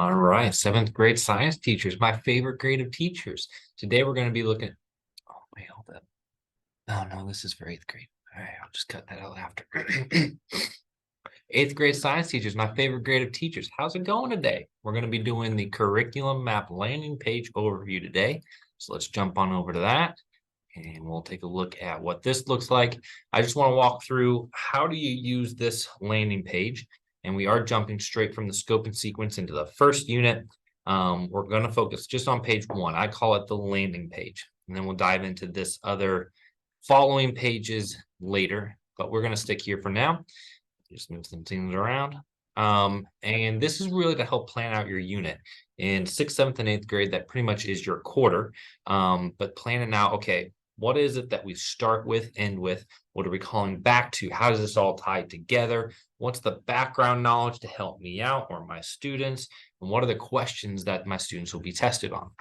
All right, seventh grade science teachers, my favorite grade of teachers. Today we're going to be looking. Oh, wait, hold up. Oh, no, this is for eighth grade. All right, I'll just cut that out after. Eighth grade science teachers, my favorite grade of teachers. How's it going today? We're going to be doing the curriculum map landing page overview today. So let's jump on over to that and we'll take a look at what this looks like. I just want to walk through how do you use this landing page. And we are jumping straight from the scope and sequence into the first unit. We're going to focus just on page 1. I call it the landing page. And then we'll dive into this other following pages later. But we're going to stick here for now. Just move some things around. And this is really to help plan out your unit. In 6th, 7th, and 8th grade, that pretty much is your quarter. But planning out, okay, what is it that we start with, end with? What are we calling back to? How does this all tie together? What's the background knowledge to help me out or my students? And what are the questions that my students will be tested on?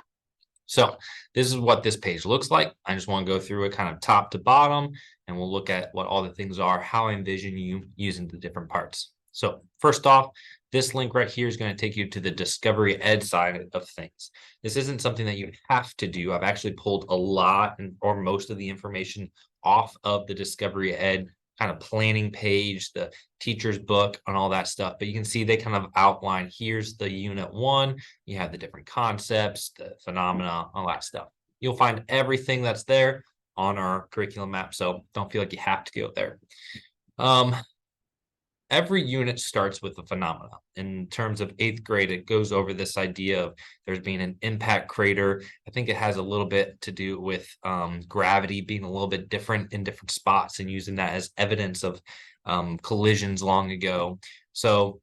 So this is what this page looks like. I just want to go through it kind of top to bottom, and we'll look at what all the things are, how I envision you using the different parts. So first off, this link right here is going to take you to the Discovery Ed side of things. This isn't something that you have to do. I've actually pulled a lot or most of the information off of the Discovery Ed kind of planning page, the teacher's book, and all that stuff. But you can see they kind of outline, here's the unit 1, you have the different concepts, the phenomena, all that stuff. You'll find everything that's there on our curriculum map, so don't feel like you have to go there. Every unit starts with a phenomena. In terms of 8th grade, it goes over this idea of there's being an impact crater. I think it has a little bit to do with gravity being a little bit different in different spots and using that as evidence of collisions long ago. So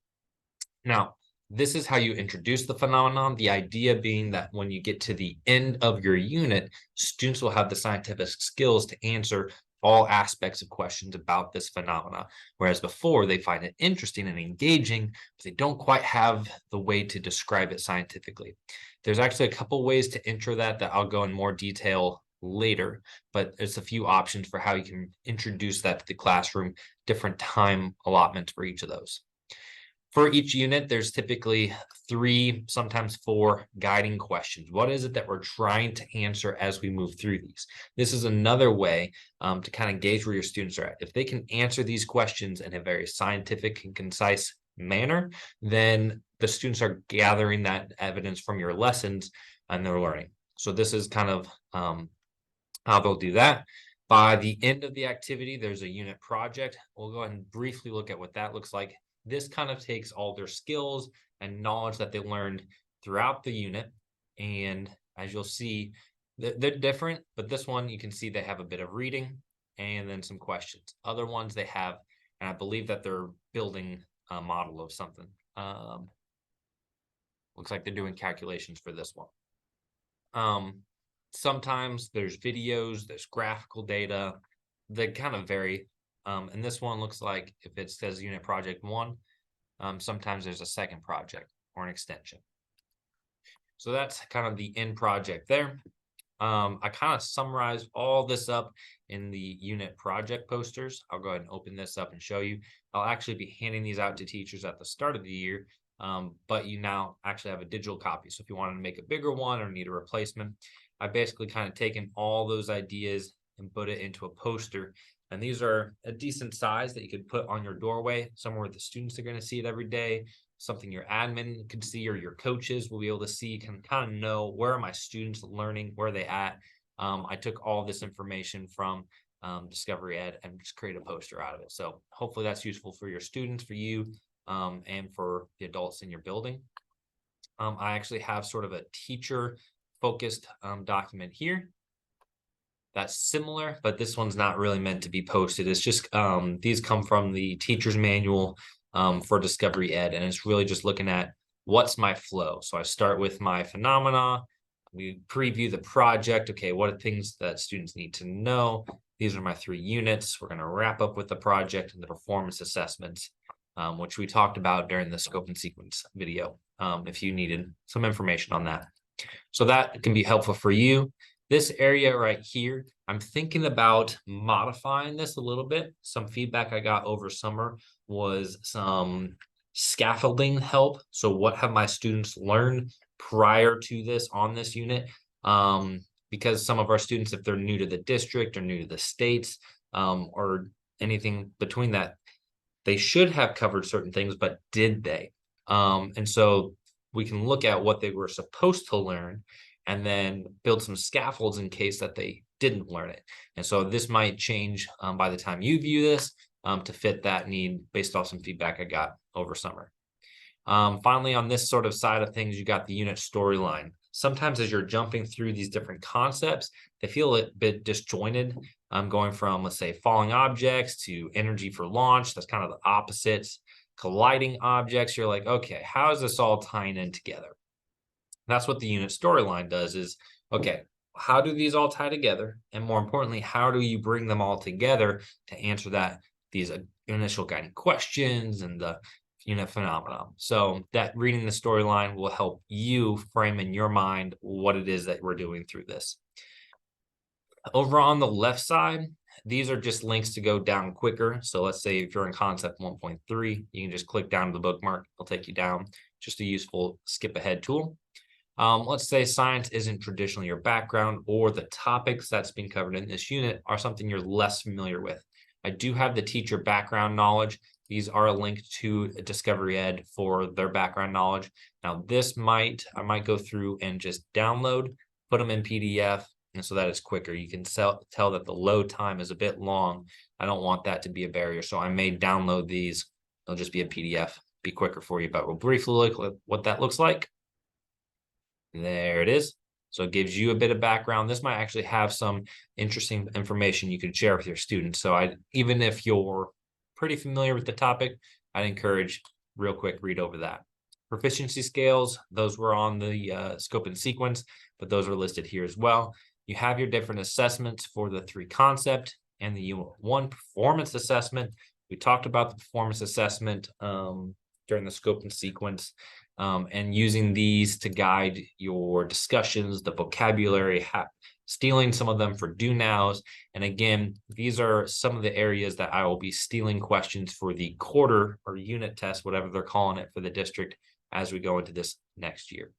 now, this is how you introduce the phenomenon. The idea being that when you get to the end of your unit, students will have the scientific skills to answer all aspects of questions about this phenomena. Whereas before, they find it interesting and engaging, but they don't quite have the way to describe it scientifically. There's actually a couple ways to enter that I'll go in more detail later, but there's a few options for how you can introduce that to the classroom, different time allotments for each of those. For each unit, there's typically 3, sometimes 4 guiding questions. What is it that we're trying to answer as we move through these? This is another way to kind of gauge where your students are at. If they can answer these questions in a very scientific and concise manner, then the students are gathering that evidence from your lessons and they're learning. So this is kind of how they'll do that. By the end of the activity, there's a unit project. We'll go ahead and briefly look at what that looks like. This kind of takes all their skills and knowledge that they learned throughout the unit. And as you'll see, they're different, but this one you can see they have a bit of reading and then some questions. Other ones they have, and I believe that they're building a model of something. Looks like they're doing calculations for this one. Sometimes there's videos, there's graphical data. They kind of vary. And this one looks like if it says unit project 1, sometimes there's a second project or an extension. So that's kind of the end project there. I kind of summarized all this up in the unit project posters. I'll go ahead and open this up and show you. I'll actually be handing these out to teachers at the start of the year, but you now actually have a digital copy. So if you want to make a bigger one or need a replacement, I basically kind of taken all those ideas and put it into a poster. And these are a decent size that you could put on your doorway, somewhere where the students are going to see it every day, something your admin could see or your coaches will be able to see, can kind of know where are my students learning, where are they at. I took all this information from Discovery Ed and just create a poster out of it. So hopefully that's useful for your students, for you, and for the adults in your building. I actually have sort of a teacher focused document here. That's similar, but this one's not really meant to be posted. It's just these come from the teacher's manual for Discovery Ed, and it's really just looking at what's my flow. So I start with my phenomena. We preview the project. Okay, what are things that students need to know? These are my 3 units. We're going to wrap up with the project and the performance assessments, which we talked about during the scope and sequence video, if you needed some information on that. So that can be helpful for you. This area right here, I'm thinking about modifying this a little bit. Some feedback I got over summer was some scaffolding help. So what have my students learned prior to this on this unit? Because some of our students, if they're new to the district or new to the states, or anything between that, they should have covered certain things, but did they? And so we can look at what they were supposed to learn and then build some scaffolds in case that they didn't learn it. And so this might change by the time you view this to fit that need based off some feedback I got over summer. Finally, on this sort of side of things, you got the unit storyline. Sometimes as you're jumping through these different concepts, they feel a bit disjointed. Going from, let's say, falling objects to energy for launch. That's kind of the opposites. Colliding objects, you're like, okay, how is this all tying in together? That's what the unit storyline does is, okay, how do these all tie together? And more importantly, how do you bring them all together to answer these initial guiding questions and the unit phenomenon? So that reading the storyline will help you frame in your mind what it is that we're doing through this. Over on the left side, these are just links to go down quicker. So let's say if you're in concept 1.3, you can just click down to the bookmark. It'll take you down. Just a useful skip ahead tool. Let's say science isn't traditionally your background, or the topics that's being covered in this unit are something you're less familiar with. I do have the teacher background knowledge. These are linked to Discovery Ed for their background knowledge. Now I might go through and just download, put them in PDF, and so that it's quicker. You can tell that the load time is a bit long. I don't want that to be a barrier, so I may download these. It'll just be a PDF, be quicker for you, but we'll briefly look at what that looks like. There it is. So it gives you a bit of background. This might actually have some interesting information you can share with your students. So even if you're pretty familiar with the topic, I'd encourage real quick read over that. Proficiency scales, those were on the scope and sequence, but those are listed here as well. You have your different assessments for the 3 concept and the Unit 1 performance assessment. We talked about the performance assessment during the scope and sequence, and using these to guide your discussions, the vocabulary, stealing some of them for do nows. And again, these are some of the areas that I will be stealing questions for the quarter or unit test, whatever they're calling it for the district, as we go into this next year.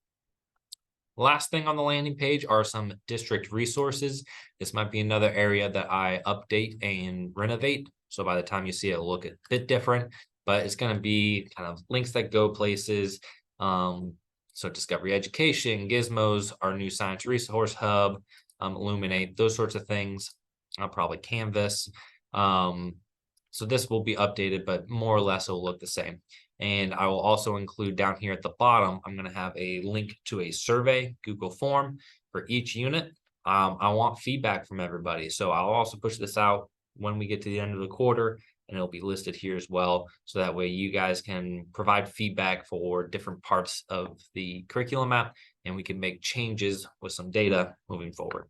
Last thing on the landing page are some district resources. This might be another area that I update and renovate. So by the time you see it, it'll look a bit different, but it's going to be kind of links that go places. So Discovery Education, Gizmos, our new Science Resource Hub, Illuminate, those sorts of things. Probably Canvas. So this will be updated, but more or less it'll look the same. And I will also include down here at the bottom, I'm going to have a link to a survey, Google form for each unit. I want feedback from everybody. So I'll also push this out when we get to the end of the quarter, and it'll be listed here as well. So that way you guys can provide feedback for different parts of the curriculum map, and we can make changes with some data moving forward.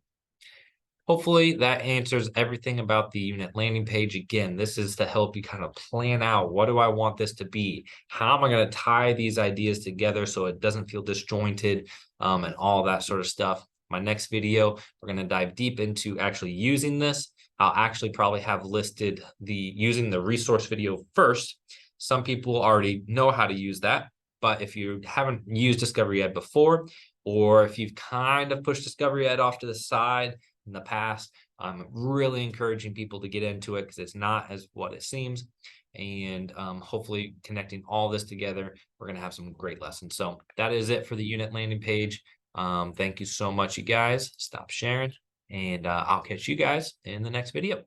Hopefully that answers everything about the unit landing page. Again, this is to help you kind of plan out, what do I want this to be? How am I going to tie these ideas together so it doesn't feel disjointed, and all that sort of stuff. My next video, we're going to dive deep into actually using this. I'll actually probably have listed using the resource video first. Some people already know how to use that, but if you haven't used Discovery Ed before, or if you've kind of pushed Discovery Ed off to the side in the past, I'm really encouraging people to get into it because it's not as what it seems. And hopefully connecting all this together, we're going to have some great lessons. So that is it for the unit landing page. Thank you so much, you guys. Stop sharing, and I'll catch you guys in the next video.